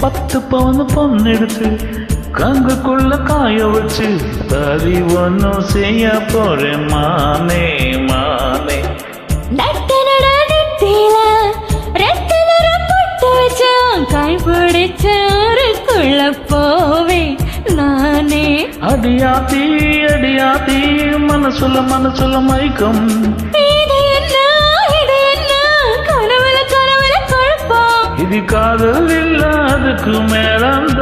10 பவுன் பொண்ணெடுத்து கங்குக்குள்ள காய வச்சு தாதி ஒன்னும் செய்ய போறேன் மானே மானே. கைப்பிடிச்சோருக்குள்ள போவே நானே. அடியாத்தி அடியாத்தி மனசுல மனசுல மயக்கம். இது காதல் இல்ல அதுக்கு மேலந்தான்.